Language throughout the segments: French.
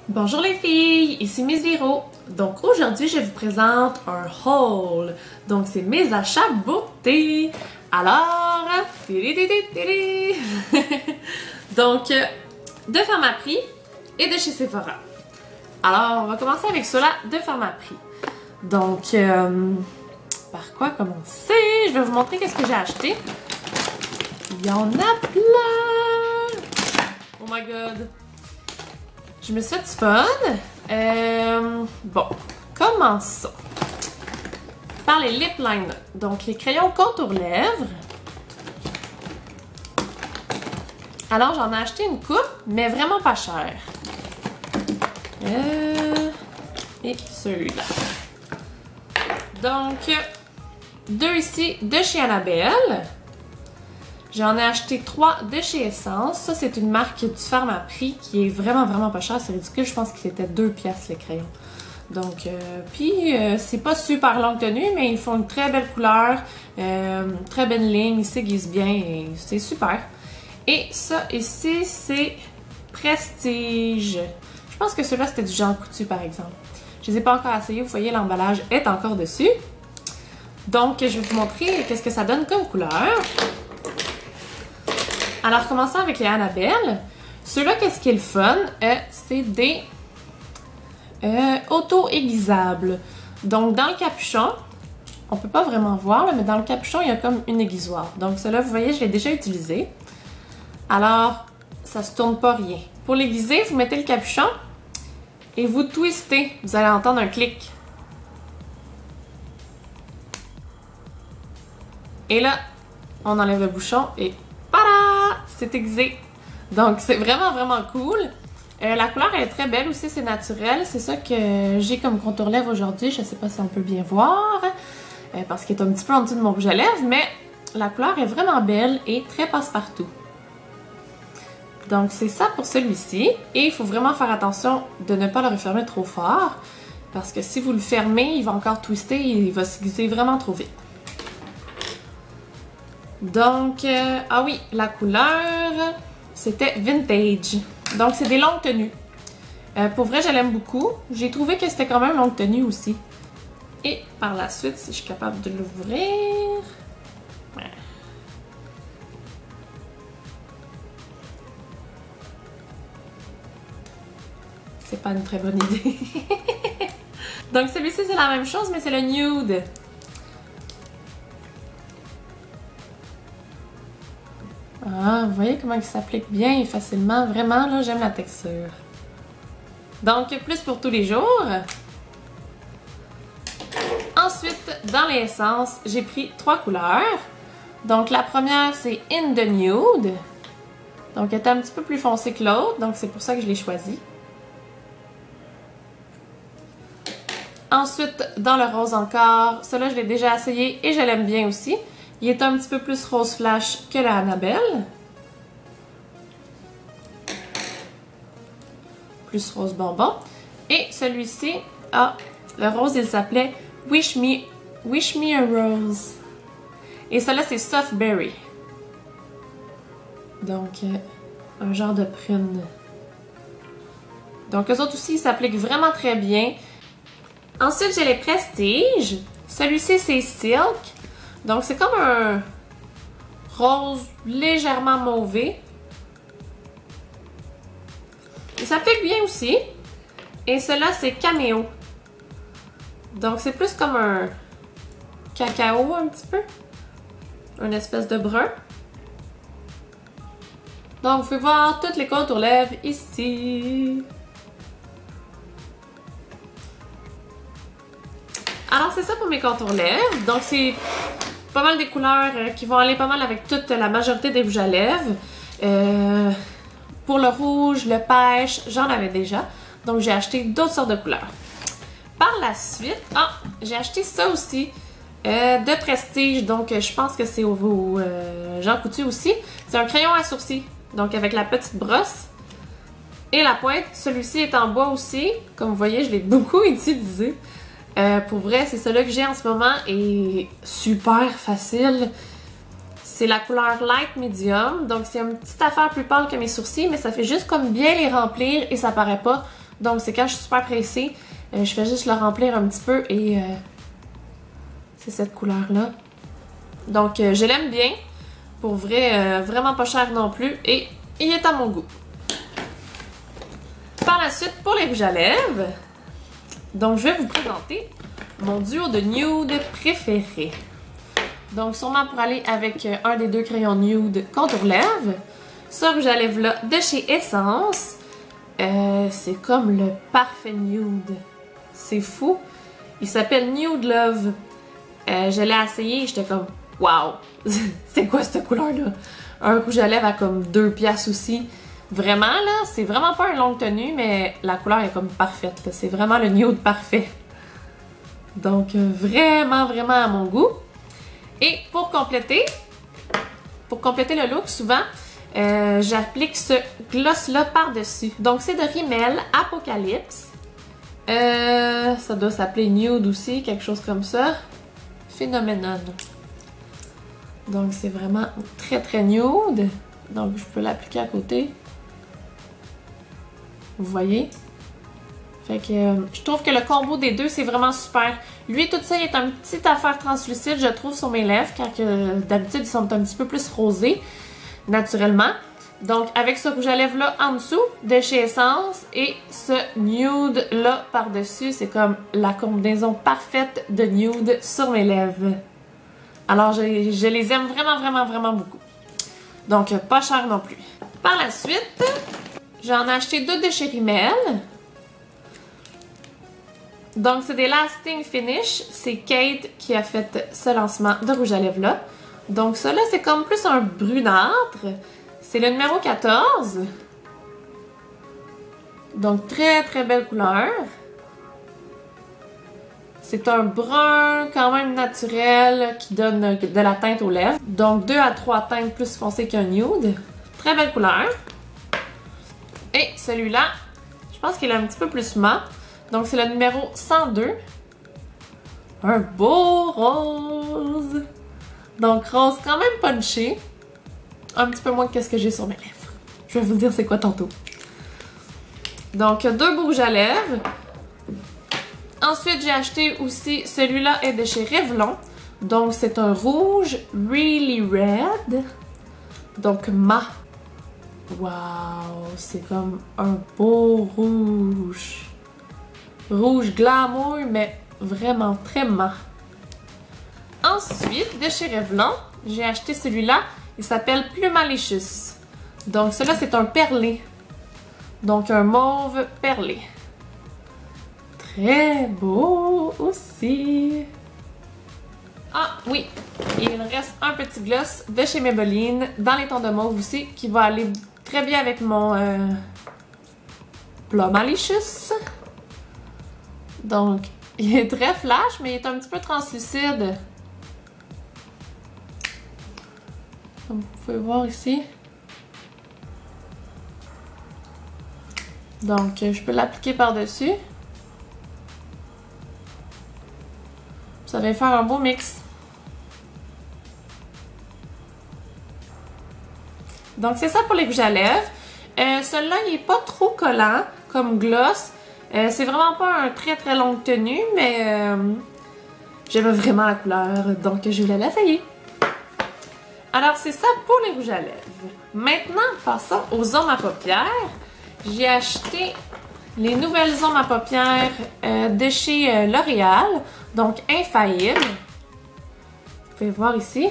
Bonjour les filles, ici Miss Viro. Donc aujourd'hui je vous présente un haul. Donc c'est mes achats beauté. Alors, donc de Pharmaprix et de chez Sephora. Alors on va commencer avec ceux-là de Pharmaprix. Donc par quoi commencer? Je vais vous montrer qu'est-ce que j'ai acheté. Il y en a plein! Oh my god! Je me suis fait du fun. Bon, commençons par les lip liners. Donc, les crayons contour lèvres. Alors, j'en ai acheté une coupe, mais vraiment pas cher. Et celui-là. Donc, deux ici de chez Annabelle. J'en ai acheté 3 de chez Essence. Ça, c'est une marque du Pharmaprix qui est vraiment pas cher. C'est ridicule. Je pense que c'était 2 piastres les crayons. Donc, c'est pas super longue tenue, mais ils font une très belle couleur, très belle ligne. Ils s'aiguisent bien et c'est super. Et ça ici, c'est Prestige. Je pense que ceux-là, c'était du Jean Coutu, par exemple. Je les ai pas encore essayés. Vous voyez, l'emballage est encore dessus. Donc, je vais vous montrer qu'est-ce que ça donne comme couleur. Alors, commençons avec les Annabelle. Ceux-là, qu'est-ce qui est le fun? C'est des auto-aiguisables. Donc, dans le capuchon, on peut pas vraiment voir, là, mais dans le capuchon, il y a comme une aiguisoire. Donc, ceux-là, vous voyez, je l'ai déjà utilisé. Alors, ça se tourne pas rien. Pour l'aiguiser, vous mettez le capuchon et vous twistez. Vous allez entendre un clic. Et là, on enlève le bouchon et c'est aiguisé. Donc, c'est vraiment cool. La couleur, elle est très belle aussi, c'est naturel. C'est ça que j'ai comme contour lèvres aujourd'hui. Je sais pas si on peut bien voir, parce qu'il est un petit peu en dessous de mon rouge à lèvres, mais la couleur est vraiment belle et très passe-partout. Donc, c'est ça pour celui-ci. Et il faut vraiment faire attention de ne pas le refermer trop fort, parce que si vous le fermez, il va encore twister et il va s'aiguiser vraiment trop vite. Donc, ah oui, la couleur, c'était Vintage. Donc, c'est des longues tenues. Pour vrai, je l'aime beaucoup. J'ai trouvé que c'était quand même longue tenue aussi. Et par la suite, si je suis capable de l'ouvrir... Ouais. C'est pas une très bonne idée. Donc, celui-ci, c'est la même chose, mais c'est le nude. Ah, vous voyez comment il s'applique bien et facilement. Vraiment, là, j'aime la texture. Donc, plus pour tous les jours. Ensuite, dans les essences, j'ai pris 3 couleurs. Donc, la première, c'est In the Nude. Donc, elle est un petit peu plus foncée que l'autre. Donc, c'est pour ça que je l'ai choisie. Ensuite, dans le rose encore, celui-là, je l'ai déjà essayé et je l'aime bien aussi. Il est un petit peu plus rose flash que la Annabelle. Plus rose bonbon. Et celui-ci, le rose, il s'appelait Wish Me a Rose. Et celui-là, c'est Soft Berry. Donc, un genre de prune. Donc, eux autres aussi, ils s'appliquent vraiment très bien. Ensuite, j'ai les Prestige. Celui-ci, c'est Silk. Donc, c'est comme un rose légèrement mauvé. Il s'applique bien aussi. Et celui-là, c'est Caméo. Donc, c'est plus comme un cacao un petit peu. Une espèce de brun. Donc, vous pouvez voir toutes les contours lèvres ici. Alors, c'est ça pour mes contours lèvres. Donc, c'est pas mal des couleurs qui vont aller pas mal avec toute la majorité des rouges à lèvres. Pour le rouge, le pêche, j'en avais déjà. Donc, j'ai acheté d'autres sortes de couleurs. Par la suite, j'ai acheté ça aussi de Prestige. Donc, je pense que c'est au Jean Coutu aussi. C'est un crayon à sourcils. Donc, avec la petite brosse et la pointe. Celui-ci est en bois aussi. Comme vous voyez, je l'ai beaucoup utilisé. Pour vrai, c'est celui que j'ai en ce moment et super facile. C'est la couleur Light Medium. Donc, c'est une petite affaire plus pâle que mes sourcils, mais ça fait juste comme bien les remplir et ça paraît pas. Donc c'est quand je suis super pressée, je fais juste le remplir un petit peu et c'est cette couleur-là. Donc je l'aime bien. Pour vrai, vraiment pas cher non plus et il est à mon goût. Par la suite, pour les rouges à lèvres, donc je vais vous présenter mon duo de nude préféré. Donc sûrement pour aller avec un des deux crayons nude contour lèvres. Ce rouge à lèvres là de chez Essence. C'est comme le parfait nude. C'est fou. Il s'appelle Nude Love. Je l'ai essayé et j'étais comme wow! C'est quoi cette couleur-là? Un rouge à lèvres à comme 2 piastres aussi. Vraiment là, c'est vraiment pas une longue tenue, mais la couleur est comme parfaite. C'est vraiment le nude parfait. Donc vraiment, vraiment à mon goût. Et pour compléter le look, souvent, j'applique ce gloss-là par-dessus. Donc c'est de Rimmel Apocalypse. Ça doit s'appeler Nude aussi, quelque chose comme ça. Phenomenon. Donc c'est vraiment très très nude. Donc je peux l'appliquer à côté. Vous voyez? Fait que je trouve que le combo des deux c'est vraiment super. Lui tout ça il est une petite affaire translucide je trouve sur mes lèvres car d'habitude ils sont un petit peu plus rosés naturellement. Donc avec ce rouge à lèvres là en dessous de chez Essence et ce nude là par-dessus c'est comme la combinaison parfaite de nude sur mes lèvres. Alors je les aime vraiment vraiment vraiment beaucoup. Donc pas cher non plus. Par la suite, j'en ai acheté 2 de chez Rimmel. Donc c'est des Lasting Finish. C'est Kate qui a fait ce lancement de rouge à lèvres là. Donc ça là c'est comme plus un brunâtre. C'est le numéro 14. Donc très très belle couleur. C'est un brun quand même naturel qui donne de la teinte aux lèvres. Donc 2 à 3 teintes plus foncées qu'un nude. Très belle couleur. Et celui-là, je pense qu'il est un petit peu plus mat. Donc c'est le numéro 102. Un beau rose. Donc rose quand même punché. Un petit peu moins que ce que j'ai sur mes lèvres. Je vais vous dire c'est quoi tantôt. Donc 2 beaux rouges à lèvres. Ensuite, j'ai acheté aussi, celui-là est de chez Revlon. Donc, c'est un rouge Really Red. Donc, mat. Wow, c'est comme un beau rouge. Rouge glamour, mais vraiment très mat. Ensuite, de chez Revlon, j'ai acheté celui-là. Il s'appelle Plumalicious. Donc, celui-là, c'est un perlé. Donc, un mauve perlé. Très beau aussi. Ah oui, il me reste un petit gloss de chez Maybelline dans les tons de mauve aussi qui va aller très bien avec mon Plumalicious. Donc, il est très flash, mais il est un petit peu translucide. Comme vous pouvez voir ici. Donc, je peux l'appliquer par-dessus. Ça va faire un beau mix. Donc, c'est ça pour les rouges à lèvres. Celui-là, il n'est pas trop collant comme gloss. C'est vraiment pas un très très longue tenue, mais j'aime vraiment la couleur, donc je voulais l'essayer. Alors, c'est ça pour les rouges à lèvres. Maintenant, passons aux ombres à paupières. J'ai acheté les nouvelles ombres à paupières de chez L'Oréal, donc Infaillible. Vous pouvez voir ici.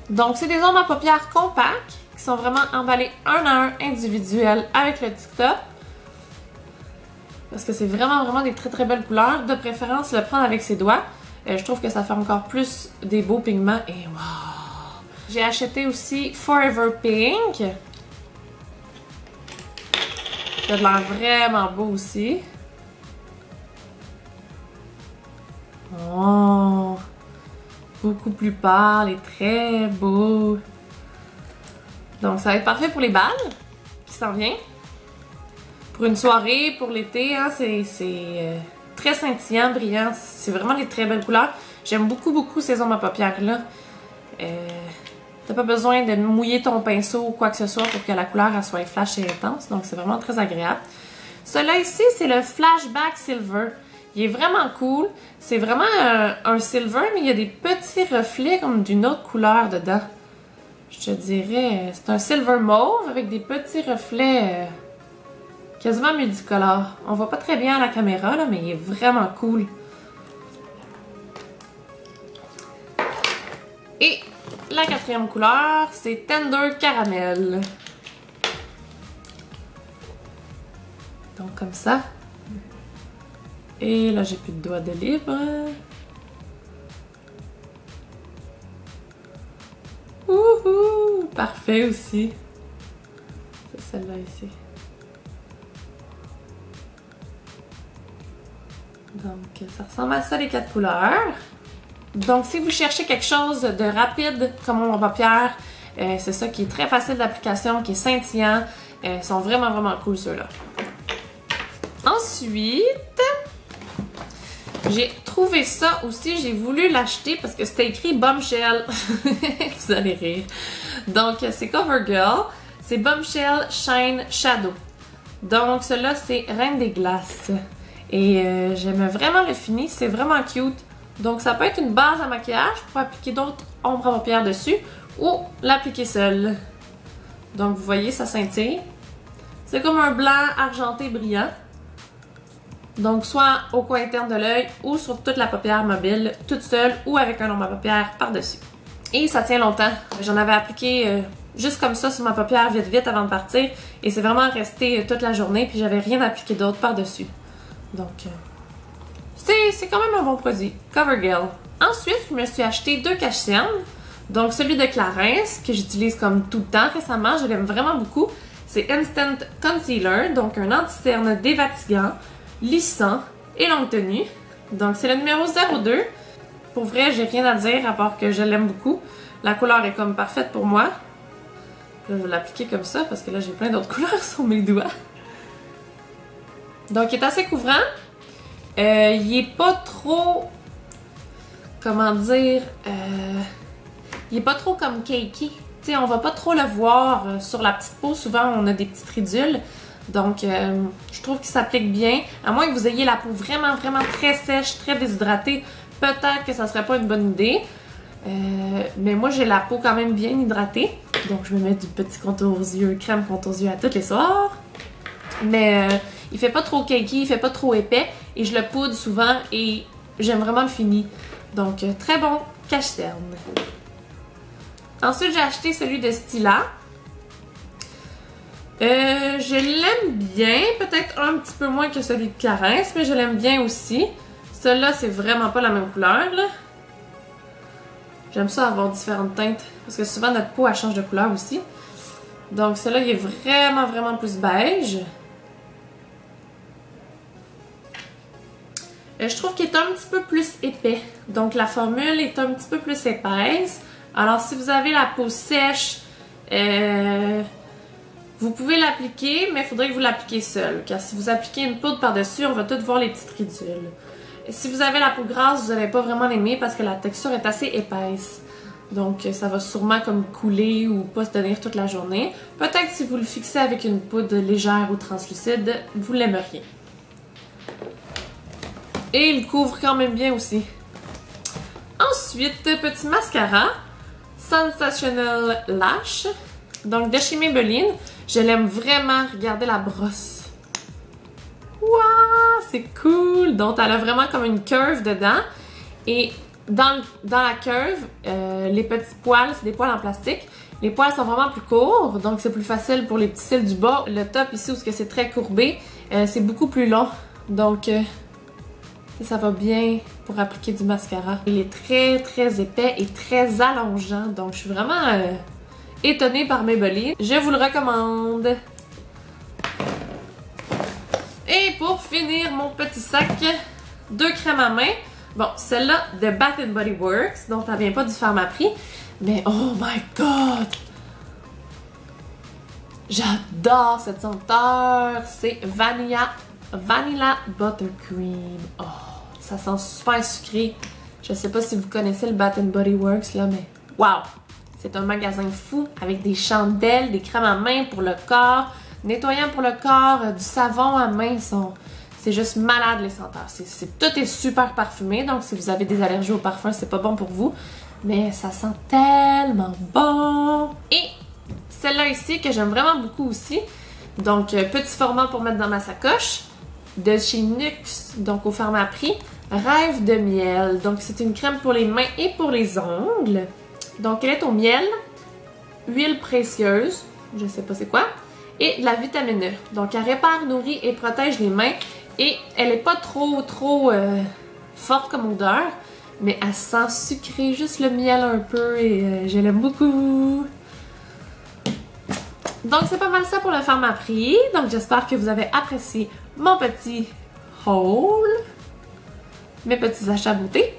Donc, c'est des ombres à paupières compactes qui sont vraiment emballées un à un individuelles avec le TikTok. Parce que c'est vraiment, vraiment des très, très belles couleurs. De préférence, le prendre avec ses doigts. Je trouve que ça fait encore plus des beaux pigments. Et wow! J'ai acheté aussi Forever Pink. Ça a l'air vraiment beau aussi. Oh! Beaucoup plus pâle et très beau. Donc, ça va être parfait pour les balles qui s'en viennent. Pour une soirée, pour l'été, hein, c'est très scintillant, brillant. C'est vraiment des très belles couleurs. J'aime beaucoup, beaucoup ces ombres à paupières-là. T'as pas besoin de mouiller ton pinceau ou quoi que ce soit pour que la couleur elle soit flash et intense. Donc, c'est vraiment très agréable. Celui-là ici, c'est le Flashback Silver. Il est vraiment cool. C'est vraiment un silver, mais il y a des petits reflets comme d'une autre couleur dedans. Je te dirais, c'est un silver mauve avec des petits reflets quasiment multicolores. On voit pas très bien à la caméra, là, mais il est vraiment cool. Et la quatrième couleur, c'est Tender Caramel. Donc comme ça. Et là, j'ai plus de doigts de libre. Wouhou! Parfait aussi. C'est celle-là ici. Donc, ça ressemble à ça les 4 couleurs. Donc, si vous cherchez quelque chose de rapide comme mon paupière, c'est ça qui est très facile d'application, qui est scintillant. Ils sont vraiment, vraiment cool ceux-là. Ensuite, j'ai trouvé ça aussi, j'ai voulu l'acheter parce que c'était écrit Bombshell. Vous allez rire. Donc, c'est CoverGirl. C'est Bombshell Shine Shadow. Donc, celui-là, c'est Reine des Glaces. Et j'aime vraiment le fini, c'est vraiment cute. Donc, ça peut être une base à maquillage pour appliquer d'autres ombres à paupières dessus ou l'appliquer seul. Donc, vous voyez, ça scintille. C'est comme un blanc argenté brillant. Donc, soit au coin interne de l'œil ou sur toute la paupière mobile, toute seule ou avec un ombre à paupières par-dessus. Et ça tient longtemps. J'en avais appliqué juste comme ça sur ma paupière vite avant de partir et c'est vraiment resté toute la journée puis j'avais rien appliqué d'autre par-dessus. Donc, c'est quand même un bon produit. CoverGirl. Ensuite, je me suis acheté 2 cache-cernes. Donc, celui de Clarins que j'utilise comme tout le temps récemment, je l'aime vraiment beaucoup. C'est Instant Concealer, donc un anti-cerne défatigant, lissant et longue tenue. Donc, c'est le numéro 02. Pour vrai, j'ai rien à dire à part que je l'aime beaucoup. La couleur est comme parfaite pour moi. Là, je vais l'appliquer comme ça parce que là, j'ai plein d'autres couleurs sur mes doigts. Donc, il est assez couvrant. Il est pas trop... Comment dire? Il est pas trop comme cakey. Tu sais, on va pas trop le voir sur la petite peau. Souvent, on a des petites ridules. Donc, je trouve qu'il s'applique bien. À moins que vous ayez la peau vraiment, vraiment très sèche, très déshydratée, peut-être que ça serait pas une bonne idée. Mais moi, j'ai la peau quand même bien hydratée. Donc, je me mets du petit contour aux yeux, crème contour aux yeux à tous les soirs. Mais il fait pas trop cakey, il fait pas trop épais. Et je le poudre souvent et j'aime vraiment le fini. Donc, très bon cache-cerne. Ensuite, j'ai acheté celui de Stila. Je l'aime bien, peut-être un petit peu moins que celui de Clarins, mais je l'aime bien aussi. Celui-là, c'est vraiment pas la même couleur, là. J'aime ça avoir différentes teintes, parce que souvent notre peau, elle change de couleur aussi. Donc celui-là, il est vraiment, vraiment plus beige. Je trouve qu'il est un petit peu plus épais. Donc la formule est un petit peu plus épaisse. Alors si vous avez la peau sèche, vous pouvez l'appliquer, mais il faudrait que vous l'appliquiez seul. Car si vous appliquez une poudre par-dessus, on va tout voir les petites ridules. Et si vous avez la peau grasse, vous n'allez pas vraiment l'aimer parce que la texture est assez épaisse. Donc ça va sûrement comme couler ou pas se tenir toute la journée. Peut-être si vous le fixez avec une poudre légère ou translucide, vous l'aimeriez. Et il couvre quand même bien aussi. Ensuite, petit mascara. Sensational Lash. Donc de chez Maybelline. Je l'aime vraiment. Regardez la brosse. Waouh, c'est cool! Donc elle a vraiment comme une curve dedans. Et dans la curve, les petits poils, c'est des poils en plastique. Les poils sont vraiment plus courts, donc c'est plus facile pour les petits cils du bas. Le top ici, où c'est très courbé, c'est beaucoup plus long. Donc ça va bien pour appliquer du mascara. Il est très très épais et très allongeant. Donc je suis vraiment étonnée par Maybelline. Je vous le recommande. Et pour finir mon petit sac, 2 crèmes à main. Bon, celle-là de Bath & Body Works, donc elle vient pas du Pharmaprix. Mais oh my god! J'adore cette senteur! C'est Vanilla Buttercream. Oh, ça sent super sucré. Je sais pas si vous connaissez le Bath & Body Works là, mais wow! C'est un magasin fou avec des chandelles, des crèmes à main pour le corps, nettoyant pour le corps, du savon à main, c'est juste malade les senteurs. Tout est super parfumé, donc si vous avez des allergies au parfum, c'est pas bon pour vous. Mais ça sent tellement bon! Et celle-là ici, que j'aime vraiment beaucoup aussi. Donc, petit format pour mettre dans ma sacoche. De chez Nuxe, donc au Pharmaprix. Rêve de miel. Donc, c'est une crème pour les mains et pour les ongles. Donc, elle est au miel, huile précieuse, je sais pas c'est quoi, et de la vitamine E. Donc, elle répare, nourrit et protège les mains. Et elle est pas trop forte comme odeur, mais elle sent sucré, juste le miel un peu, et je l'aime beaucoup. Donc, c'est pas mal ça pour le Pharmaprix. Donc, j'espère que vous avez apprécié mon petit haul, mes petits achats beauté.